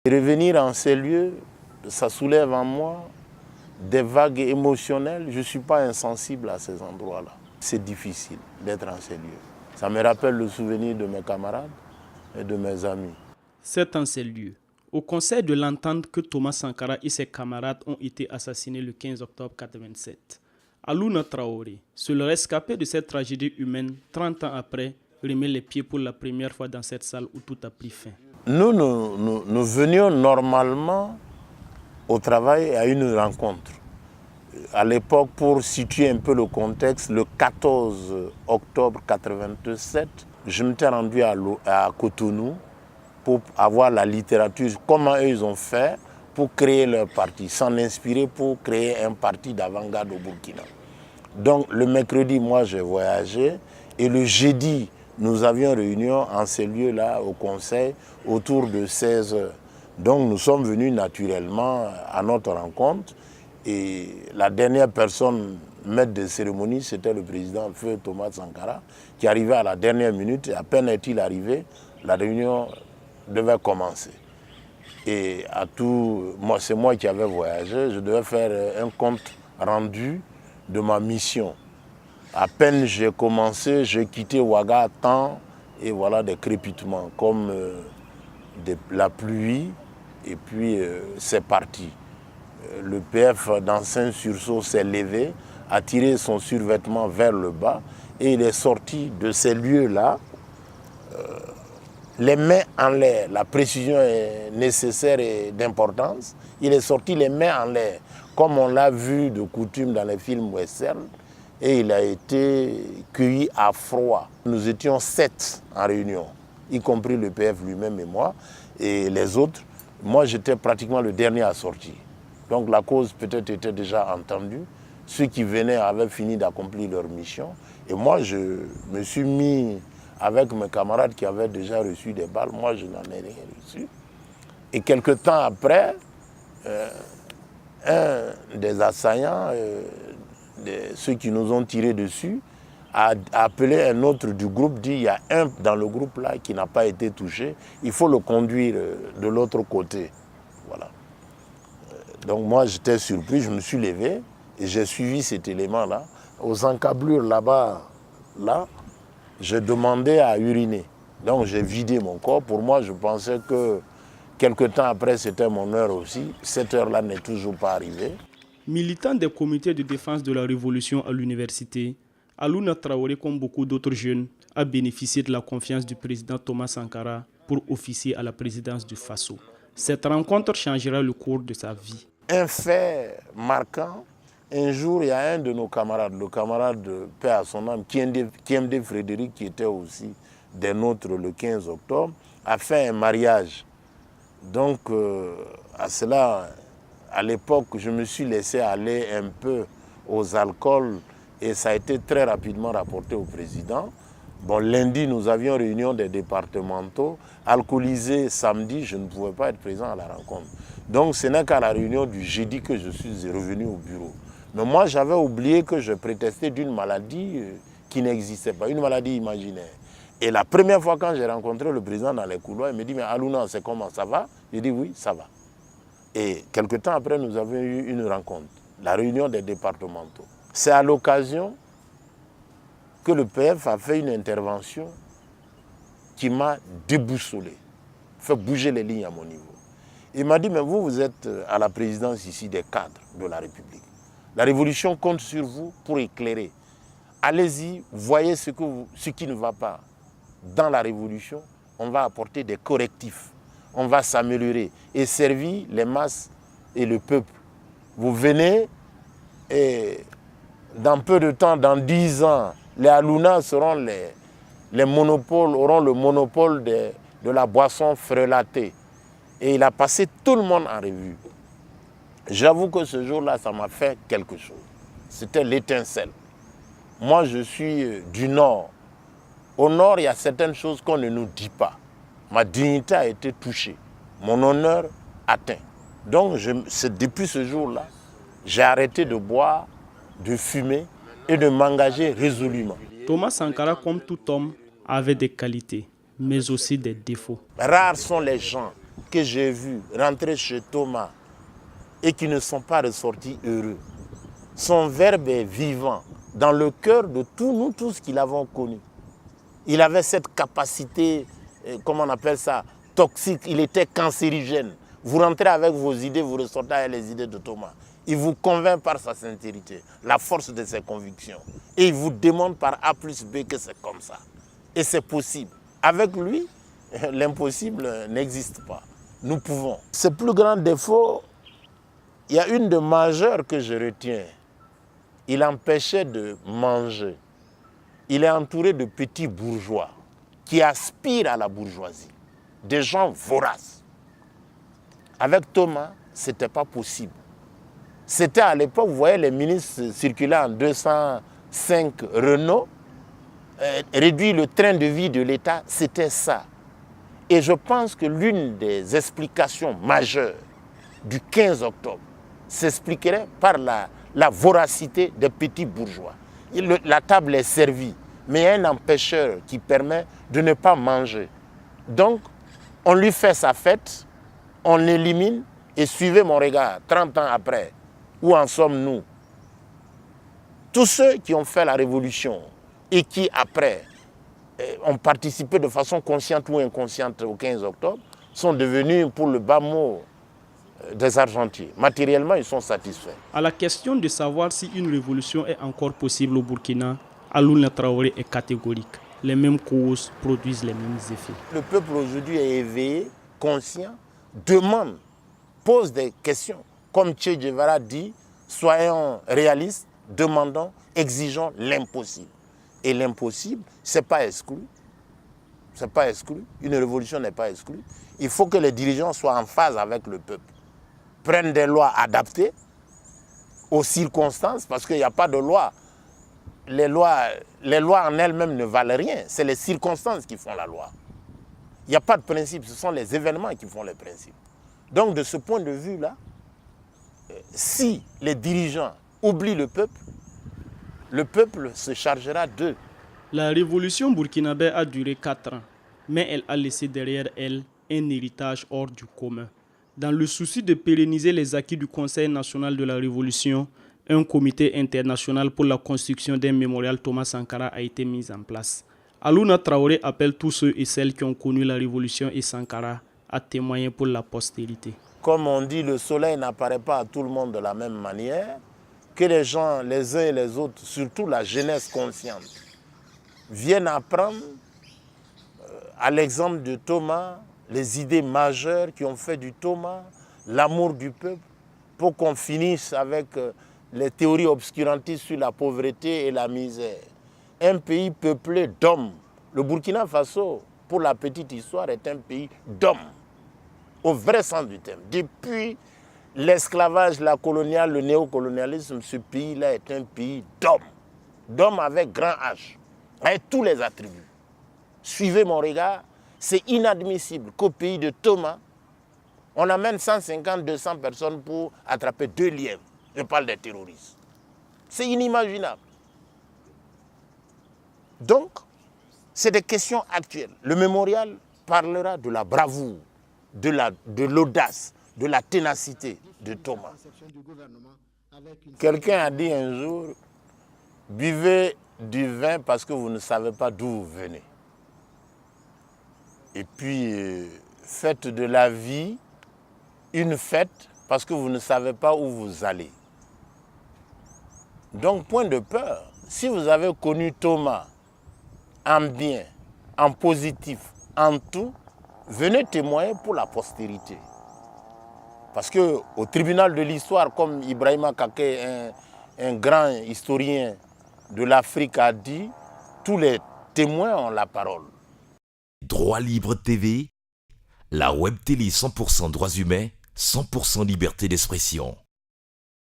Revenir en ces lieux, ça soulève en moi des vagues émotionnelles. Je ne suis pas insensible à ces endroits-là. C'est difficile d'être en ces lieux. Ça me rappelle le souvenir de mes camarades et de mes amis. C'est en ces lieux, au conseil de l'entente, que Thomas Sankara et ses camarades ont été assassinés le 15 octobre 1987. Alouna Traoré, seul rescapé de cette tragédie humaine, 30 ans après, remet les pieds pour la première fois dans cette salle où tout a pris fin. Nous venions normalement au travail à une rencontre. À l'époque, pour situer un peu le contexte, le 14 octobre 1987, je m'étais rendu à Cotonou pour avoir la littérature, comment eux ils ont fait pour créer leur parti, s'en inspirer pour créer un parti d'avant-garde au Burkina. Donc le mercredi, moi j'ai voyagé et le jeudi, nous avions réunion en ces lieux-là au conseil autour de 16 heures. Donc nous sommes venus naturellement à notre rencontre et la dernière personne, maître de cérémonie, c'était le président Feu Thomas Sankara qui arrivait à la dernière minute et à peine est-il arrivé, la réunion devait commencer. Et c'est moi qui avais voyagé, je devais faire un compte rendu de ma mission. À peine j'ai commencé, j'ai quitté Ouaga à temps et voilà des crépitements comme la pluie et puis c'est parti. Le PF dans un sursaut s'est levé, a tiré son survêtement vers le bas et il est sorti de ces lieux-là les mains en l'air. La précision est nécessaire et d'importance. Il est sorti les mains en l'air, comme on l'a vu de coutume dans les films western, et il a été cueilli à froid. Nous étions 7 en réunion, y compris le PF lui-même et moi, et les autres. Moi, j'étais pratiquement le dernier à sortir. Donc la cause peut-être était déjà entendue. Ceux qui venaient avaient fini d'accomplir leur mission. Et moi, je me suis mis avec mes camarades qui avaient déjà reçu des balles. Moi, je n'en ai rien reçu. Et quelque temps après, un des assaillants, ceux qui nous ont tiré dessus, a appelé un autre du groupe, dit il y a un dans le groupe là qui n'a pas été touché, il faut le conduire de l'autre côté. Voilà. Donc moi j'étais surpris, je me suis levé et j'ai suivi cet élément-là. Aux encablures là-bas, j'ai demandé à uriner. Donc j'ai vidé mon corps. Pour moi, je pensais que quelque temps après, c'était mon heure aussi. Cette heure-là n'est toujours pas arrivée. Militant des comités de défense de la Révolution à l'université, Alouna Traoré, comme beaucoup d'autres jeunes, a bénéficié de la confiance du président Thomas Sankara pour officier à la présidence du Faso. Cette rencontre changera le cours de sa vie. Un fait marquant, un jour, il y a un de nos camarades, le camarade de paix à son âme, Kiemde Frédéric, qui était aussi des nôtres le 15 octobre, a fait un mariage. Donc, à cela, à l'époque, je me suis laissé aller un peu aux alcools et ça a été très rapidement rapporté au président. Bon, lundi, nous avions réunion des départementaux. Alcoolisé samedi, je ne pouvais pas être présent à la rencontre. Donc, ce n'est qu'à la réunion du jeudi que je suis revenu au bureau. Mais moi, j'avais oublié que je prétestais d'une maladie qui n'existait pas, une maladie imaginaire. Et la première fois quand j'ai rencontré le président dans les couloirs, il me dit « Mais Alouna, c'est comment, ça va ?» J'ai dit « Oui, ça va. » Et quelque temps après, nous avons eu une rencontre, la réunion des départementaux. C'est à l'occasion que le PF a fait une intervention qui m'a déboussolé, fait bouger les lignes à mon niveau. Il m'a dit « Mais vous êtes à la présidence ici des cadres de la République. La révolution compte sur vous pour éclairer. Allez-y, voyez ce qui ne va pas dans la révolution. On va apporter des correctifs. On va s'améliorer et servir les masses et le peuple. Vous venez et dans peu de temps, dans 10 ans, les Alouna seront auront le monopole de la boisson frelatée. Et il a passé tout le monde en revue. J'avoue que ce jour-là, ça m'a fait quelque chose. C'était l'étincelle. Moi, je suis du Nord. Au Nord, il y a certaines choses qu'on ne nous dit pas. Ma dignité a été touchée. Mon honneur atteint. Donc, depuis ce jour-là, j'ai arrêté de boire, de fumer et de m'engager résolument. Thomas Sankara, comme tout homme, avait des qualités, mais aussi des défauts. Rares sont les gens que j'ai vus rentrer chez Thomas et qui ne sont pas ressortis heureux. Son verbe est vivant dans le cœur de nous tous qui l'avons connu. Il avait cette capacité, comment on appelle ça, toxique, il était cancérigène. Vous rentrez avec vos idées, vous ressortez avec les idées de Thomas. Il vous convainc par sa sincérité, la force de ses convictions. Et il vous demande par A plus B que c'est comme ça. Et c'est possible. Avec lui, l'impossible n'existe pas. Nous pouvons. Ses plus grands défauts, il y a une de majeures que je retiens. Il empêchait de manger. Il est entouré de petits bourgeois qui aspirent à la bourgeoisie. Des gens voraces. Avec Thomas, ce n'était pas possible. C'était à l'époque, vous voyez, les ministres circulaient en 205 Renault, réduire le train de vie de l'État, c'était ça. Et je pense que l'une des explications majeures du 15 octobre s'expliquerait par la voracité des petits bourgeois. La table est servie, mais il y a un empêcheur qui permet de ne pas manger. Donc, on lui fait sa fête, on l'élimine, et suivez mon regard, 30 ans après, où en sommes-nous? Tous ceux qui ont fait la révolution et qui, après, ont participé de façon consciente ou inconsciente au 15 octobre, sont devenus, pour le bas mot, des argentiers. Matériellement, ils sont satisfaits. À la question de savoir si une révolution est encore possible au Burkina, Alouna Traoré est catégorique. Les mêmes causes produisent les mêmes effets. Le peuple aujourd'hui est éveillé, conscient, demande, pose des questions. Comme Che Guevara dit, soyons réalistes, demandons, exigeons l'impossible. Et l'impossible, ce n'est pas exclu. C'est pas exclu. Une révolution n'est pas exclue. Il faut que les dirigeants soient en phase avec le peuple. Prennent des lois adaptées aux circonstances, parce qu'il n'y a pas de loi. Les lois en elles-mêmes ne valent rien. C'est les circonstances qui font la loi. Il n'y a pas de principe, ce sont les événements qui font les principes. Donc de ce point de vue-là, si les dirigeants oublient le peuple se chargera d'eux. La révolution burkinabé a duré 4 ans, mais elle a laissé derrière elle un héritage hors du commun. Dans le souci de pérenniser les acquis du Conseil national de la Révolution, un comité international pour la construction d'un mémorial Thomas Sankara a été mis en place. Alouna Traoré appelle tous ceux et celles qui ont connu la Révolution et Sankara à témoigner pour la postérité. Comme on dit, le soleil n'apparaît pas à tout le monde de la même manière. Que les gens, les uns et les autres, surtout la jeunesse consciente, viennent apprendre à l'exemple de Thomas, les idées majeures qui ont fait du Thomas, l'amour du peuple, pour qu'on finisse avec les théories obscurantistes sur la pauvreté et la misère. Un pays peuplé d'hommes. Le Burkina Faso, pour la petite histoire, est un pays d'hommes, au vrai sens du terme. Depuis l'esclavage, la coloniale, le néocolonialisme, ce pays-là est un pays d'hommes. D'hommes avec grand H, avec tous les attributs. Suivez mon regard, c'est inadmissible qu'au pays de Thomas, on amène 150-200 personnes pour attraper 2 lièvres. Je parle des terroristes. C'est inimaginable. Donc, c'est des questions actuelles. Le mémorial parlera de la bravoure, de l'audace, de la ténacité de Thomas. Quelqu'un a dit un jour, buvez du vin parce que vous ne savez pas d'où vous venez. Et puis, faites de la vie une fête parce que vous ne savez pas où vous allez. Donc, point de peur. Si vous avez connu Thomas en bien, en positif, en tout, venez témoigner pour la postérité. Parce qu'au tribunal de l'histoire, comme Ibrahima Kaké, un grand historien de l'Afrique, a dit, tous les témoins ont la parole. Droit Libre TV, la web télé 100% droits humains, 100% liberté d'expression.